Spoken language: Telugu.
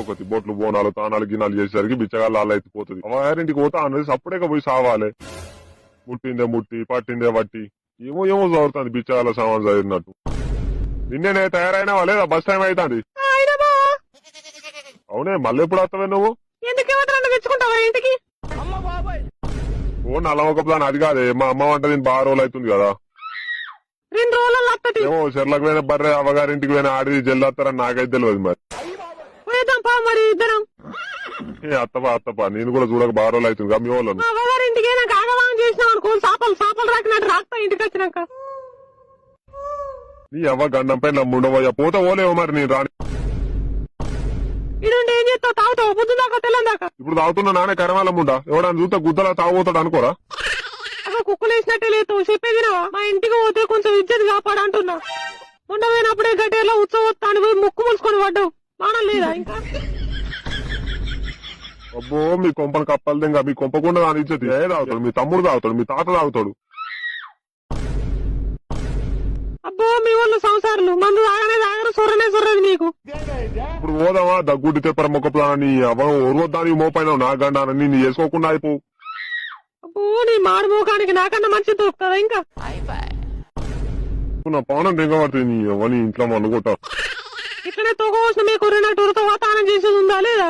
ఒకటి బొట్లు బోనాలు తానాలు గినాలు చేసేసరికి బిచ్చగాళ్ళు అలా ఎత్తిపోతుంది. అవ్వగారింటికి పోతా అనేది సప్పుడేక పోయి సావాలి. ముట్టిందే ముట్టి పట్టిందే పట్టి ఏమో ఏమో చదువుతుంది బిచ్చగాళ్ళ సామాన్ చదివినట్టు. నిన్నే తయారైనా లేదా బస్ టైం అవుతుంది. అవునే మళ్ళీ ఎప్పుడు వస్తావే నువ్వు? ఇంటికి ఓ నల్ల ఒక దాని అది కాదే మా అమ్మ వంట దీని బాగా రోజులు అవుతుంది కదా. 2 రోజులలో ఏమో చెర్లకు పోయిన బర్రె అవ్వగారింటికి పోయిన ఆడి జల్లేస్తారని నాకైతే తెలియదు. మరి ఇద్దరం అత్తపా నేను కూడా చూడక బాగా రోజులు అవుతుంది మీ వాళ్ళను. అవ్వగారింటికి ఆగవాగం చేసినాం అనుకో చేపలు రాకినట్టు రాస్తా ఇంటికి వచ్చినాక. నీ అవ్వ గండంపై నమ్ముండవయ్యా పోతా ఓలేవో మరి నేను రాని. ఇడు ఏం చేస్తావు? తాగుతావు పొద్దు దాకా తెల్లం దాకా. ఇప్పుడు తాగుతున్నా నానే కరమాలముండా ఎవడని చూస్తే గుద్దలా తాగుతాడు అనుకోరా? అసలు కుక్కలు వేసినట్టే లేదు చెప్పేది. మా ఇంటికి పోతే కొంచెం ఇజ్జత్ కాపాడంటున్నా. ఉండమైనప్పుడే గట్టేలా ఉత్సవత్తాను పోయి ముక్కు ములుసుకొని పడ్డావు. మానం లేదా ఇంకా? అబ్బో మీ కొంపను కప్పలది ఇంకా మీ కొంపకుండా దాని ఇచ్చేది ఏ తాగుతాడు? మీ తమ్ముడు తాగుతాడు, మీ తాత తాగుతాడు. అబ్బో మీ వాళ్ళు సంసారాలు మందు తాగనే తాగరు సొర్రనే సొర్రది నీకు. ఇప్పుడు పోదామా దగ్గుడ్డి తెప్పర మొక్కప్లాని అవ్వ ఒరువద్దాని మోపైన నా గండానని నీ వేసుకోకుండా అయిపో. అబ్బో నీ మాడు మోకానికి నాకన్నా మంచి దొరుకుతుందా ఇంకా? నా పానం దిగబడుతుంది నీ అవని ఇంట్లో అనుకుంటా. ఇట్లనే తోక పోసిన మీ కొర్రినట్టు తానం చేసేది ఉందా లేదా?